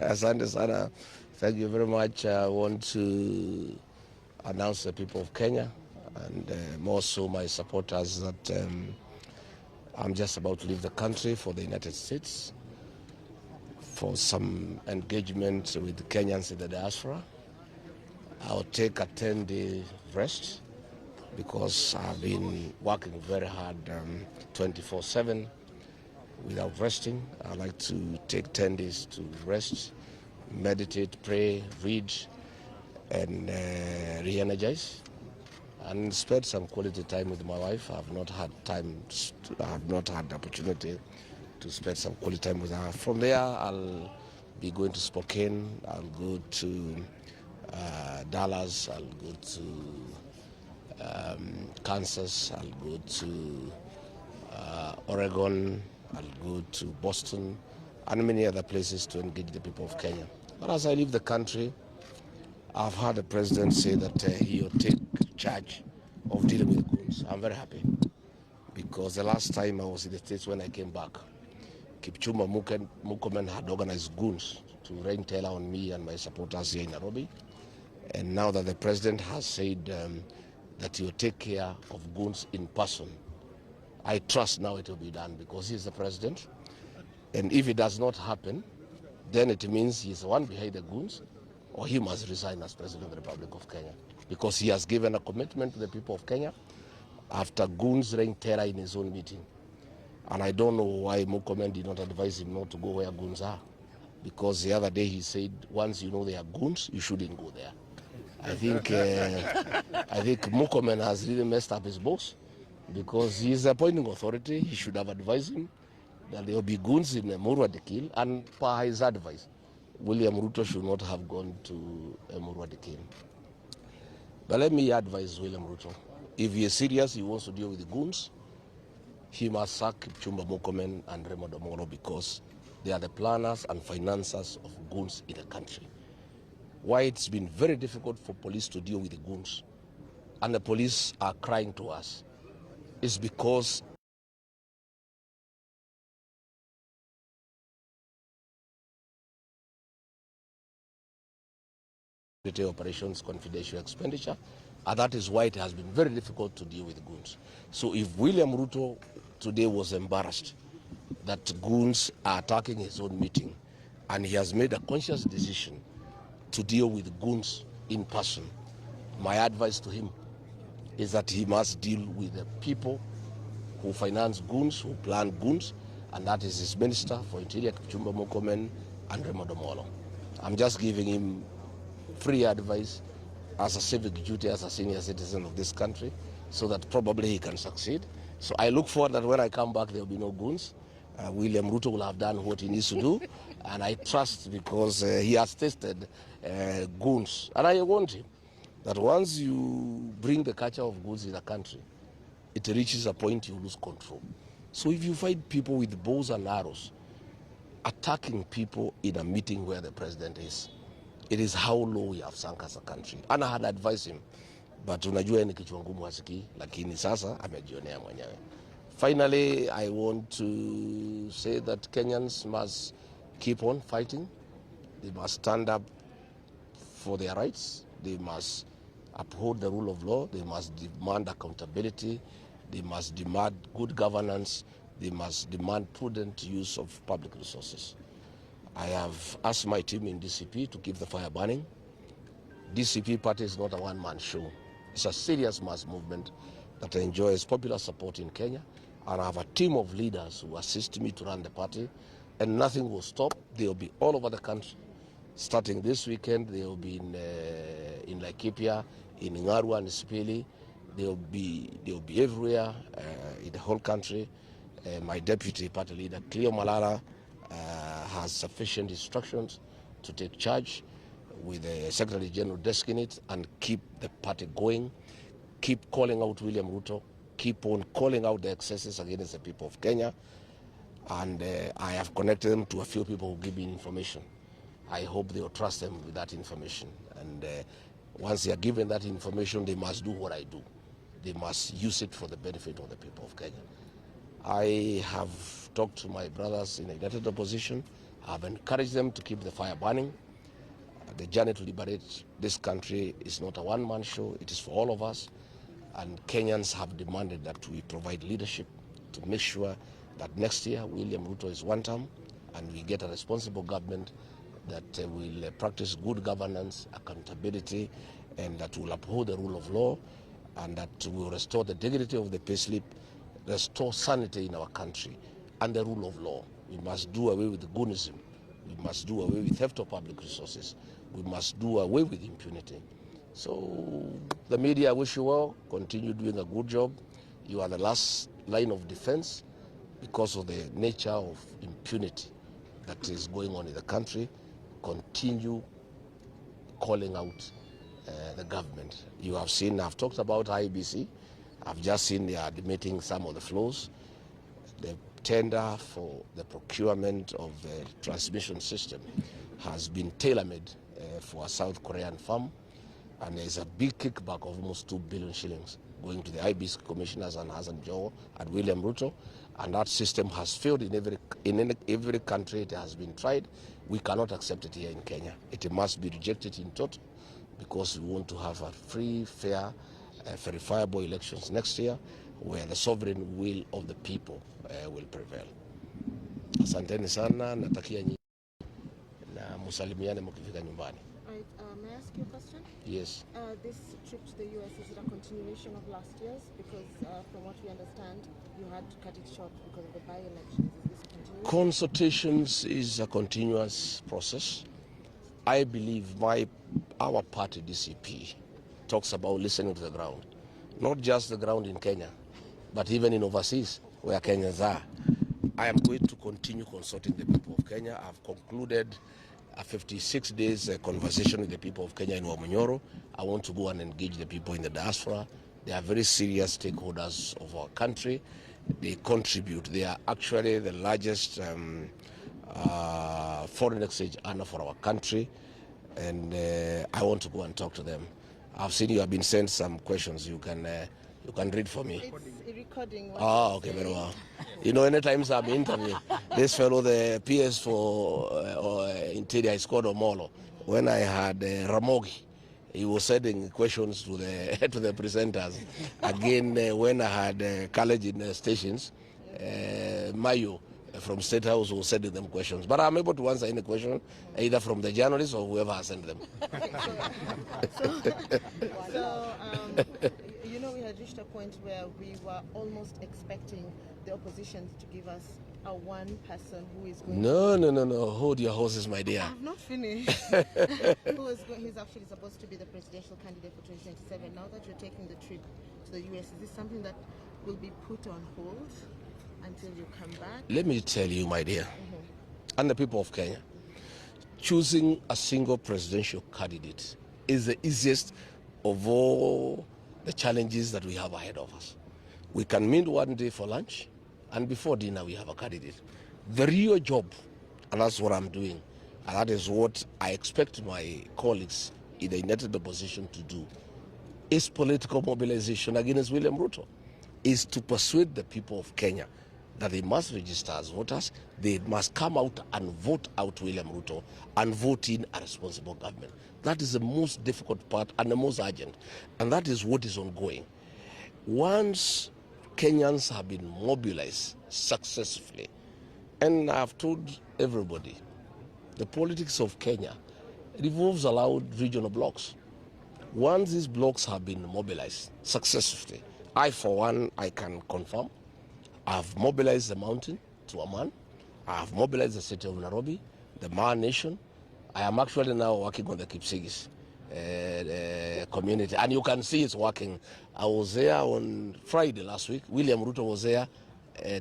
Asante sana. Thank you very much. I want to announce the people of Kenya and more so my supporters that I'm just about to leave the country for the United States for some engagement with the Kenyans in the diaspora. I'll take a 10-day rest because I've been working very hard 24/7 without resting. I like to take 10 days to rest, meditate, pray, read, and re-energize, and spend some quality time with my wife. I've not had the opportunity to spend some quality time with her. From there, I'll be going to Spokane. I'll go to Dallas. I'll go to Kansas. I'll go to Oregon. I'll go to Boston and many other places to engage the people of Kenya. But as I leave the country, I've heard the president say that he'll take charge of dealing with goons. I'm very happy because the last time I was in the States when I came back, Kipchumba Murkomen had organized goons to rain terror on me and my supporters here in Nairobi. And now that the president has said that he'll take care of goons in person, I trust now it will be done because he's the president. And if it does not happen, then it means he's the one behind the goons, or he must resign as president of the Republic of Kenya because he has given a commitment to the people of Kenya after goons rain terror in his own meeting. And I don't know why Murkomen did not advise him not to go where goons are, because the other day he said once you know there are goons, you shouldn't go there. I think Murkomen has really messed up his boss because he is the appointing authority. He should have advised him that there will be goons in Murwa Dikil, and per his advice, William Ruto should not have gone to Murwa Dikil. But let me advise William Ruto, if he is serious, he wants to deal with the goons, he must sack Kipchumba Murkomen and Remo Domoro because they are the planners and financiers of goons in the country. Why it's been very difficult for police to deal with the goons, and the police are crying to us, is because operations confidential expenditure, and that is why it has been very difficult to deal with goons. So if William Ruto today was embarrassed that goons are attacking his own meeting, and he has made a conscious decision to deal with goons in person, my advice to him is that he must deal with the people who finance goons, who plan goons, and that is his Minister for Interior, Kipchumba Murkomen, and Remo Domolo. I'm just giving him free advice as a civic duty, as a senior citizen of this country, so that probably he can succeed. So I look forward that when I come back, there will be no goons. William Ruto will have done what he needs to do, and I trust because he has tested goons. And I want him that once you bring the culture of goons in the country, it reaches a point you lose control. So if you find people with bows and arrows attacking people in a meeting where the president is, it is how low we have sunk as a country. And I had advised him, but unajua ni kichwa ngumu hasikii, lakini sasa amejionea mwenyewe. Finally, I want to say that Kenyans must keep on fighting. They must stand up for their rights. They must uphold the rule of law. They must demand accountability. They must demand good governance. They must demand prudent use of public resources. I have asked my team in DCP to keep the fire burning. DCP party is not a one-man show. It's a serious mass movement that enjoys popular support in Kenya. And I have a team of leaders who assist me to run the party. And nothing will stop. They will be all over the country. Starting this weekend, they will be in Laikipia, in Ngarua and Sipili. They will be everywhere in the whole country. My deputy party leader, Cleo Malala, has sufficient instructions to take charge with the Secretary General designate and keep the party going, keep calling out William Ruto, keep on calling out the excesses against the people of Kenya. And I have connected them to a few people who give me information. I hope they will trust them with that information. And once they are given that information, they must do what I do. They must use it for the benefit of the people of Kenya. I have talked to my brothers in the United Opposition. I've encouraged them to keep the fire burning. The journey to liberate this country is not a one-man show. It is for all of us. And Kenyans have demanded that we provide leadership to make sure that next year William Ruto is one term and we get a responsible government that will practice good governance, accountability, and that will uphold the rule of law, and that will restore the dignity of the payslip, restore sanity in our country, and the rule of law. We must do away with goonism. We must do away with theft of public resources. We must do away with impunity. So the media, I wish you well. Continue doing a good job. You are the last line of defense because of the nature of impunity that is going on in the country. Continue calling out the government. You have seen, I've talked about IBC. I've just seen they are debating some of the flows. The tender for the procurement of the transmission system has been tailor-made for a South Korean firm, and there's a big kickback of almost 2 billion shillings going to the IBC commissioners and Hassan Joho and William Ruto, and that system has failed in every country it has been tried. We cannot accept it here in Kenya. It must be rejected in total because we want to have a free, fair, verifiable elections next year where the sovereign will of the people will prevail. Asanteni sana, natakia nyinyi na musalimiane mkifika nyumbani. May I ask you a question? Yes. This trip to the US, is it a continuation of last year's? Because from what we understand, you had to cut it short because of the by-elections. Is this a continuation? Consultations is a continuous process. I believe our party, DCP, talks about listening to the ground. Not just the ground in Kenya, but even in overseas where Kenyans are. I am going to continue consulting the people of Kenya. I've concluded a 56 days conversation with the people of Kenya in Wamanyoro. I want to go and engage the people in the diaspora. They are very serious stakeholders of our country. They contribute. They are actually the largest foreign exchange earner for our country. And I want to go and talk to them. I've seen you have been sent some questions. You can read for me. It's recording. Okay, very well. You know, anytime I'm interviewing this fellow, the PS for Interior is called Omolo. When I had Ramogi, he was sending questions to the to the presenters. Again, when I had college in stations, Mayo from State House was sending them questions. But I'm able to answer any question, either from the journalists or whoever has sent them. You know, we had reached a point where we were almost expecting the opposition to give us a one person who is going No. Hold your horses, my dear. I have not finished. He's actually supposed to be the presidential candidate for 2027. Now that you're taking the trip to the US, is this something that will be put on hold until you come back? Let me tell you, my dear, and the people of Kenya, choosing a single presidential candidate is the easiest of all the challenges that we have ahead of us. We can meet one day for lunch, and before dinner we have a candidate. The real job, and that's what I'm doing, and that is what I expect my colleagues in the united opposition to do, is political mobilization against William Ruto, is to persuade the people of Kenya that they must register as voters, they must come out and vote out William Ruto and vote in a responsible government. That is the most difficult part and the most urgent, and that is what is ongoing. Once Kenyans have been mobilized successfully, and I've told everybody, the politics of Kenya revolves around regional blocks. Once these blocks have been mobilized successfully, I, for one, I can confirm, I've mobilized the mountain to Amman. I've mobilized the city of Nairobi, the Maa Nation. I am actually now working on the Kipsigis community, and you can see it's working. I was there on Friday last week. William Ruto was there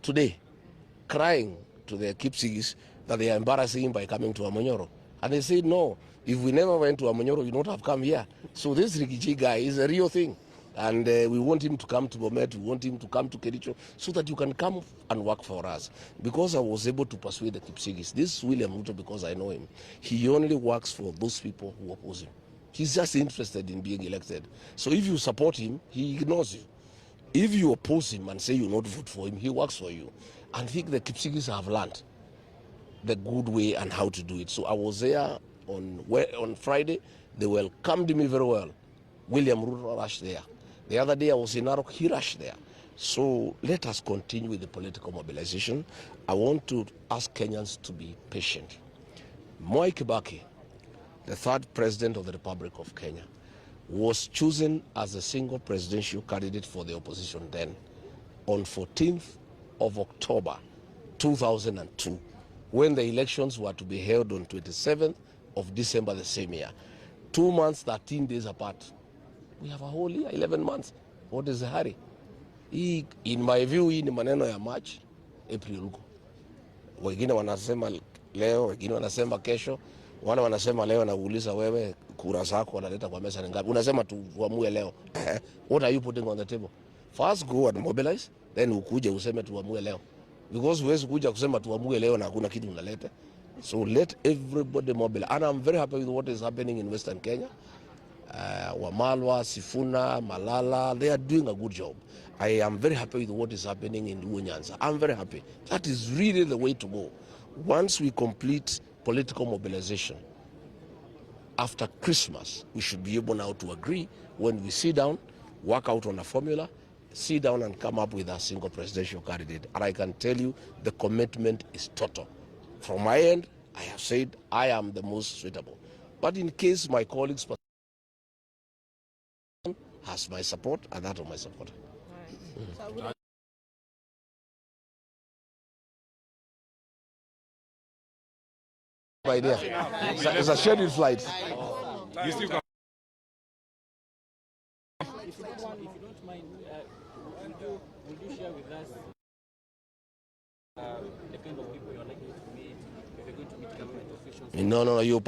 today, crying to the Kipsigis that they are embarrassing him by coming to Amanyoro. And they said, no, if we never went to Amanyoro, we would not have come here. So this Rigiji guy is a real thing. And we want him to come to Bomet, we want him to come to Kericho, so that you can come and work for us. Because I was able to persuade the Kipsigis. This is William Ruto, because I know him. He only works for those people who oppose him. He's just interested in being elected. So if you support him, he ignores you. If you oppose him and say you not vote for him, he works for you. And I think the Kipsigis have learned the good way and how to do it. So I was there on Friday. They welcomed me very well. William Ruto rushed there. The other day I was in Narok, he rushed there. So let us continue with the political mobilization. I want to ask Kenyans to be patient. Moi Kibaki, the third president of the Republic of Kenya, was chosen as the single presidential candidate for the opposition then on 14th of October 2002, when the elections were to be held on 27th of December the same year. 2 months, 13 days apart. We have a whole year, 11 months. What is the hurry? In my view, hii ni maneno ya March, April huko. Wengine wanasema leo, wengine wanasema kesho. Wale wanasema leo, na uuliza wewe kura zako wanaleta kwa mesa ni ngapi? Unasema tuamue leo. What are you putting on the table? First go and mobilize, then ukuje useme tuamue leo. Because huwezi kuja kusema tuamue leo na hakuna kitu unaleta. So let everybody mobilize. And I'm very happy with what is happening in Western Kenya. Wamalwa, Sifuna, Malala, they are doing a good job. I am very happy with what is happening in Nyanza. I'm very happy. That is really the way to go. Once we complete political mobilization, after Christmas, we should be able now to agree when we sit down, work out on a formula, sit down and come up with a single presidential candidate. And I can tell you the commitment is total. From my end, I have said I am the most suitable. But in case my colleagues has my support and that of my support. Right. Idea. It's a scheduled flight. If you don't mind, would you share with us the kind of people you're likely to meet if you're going to meet government officials? No, you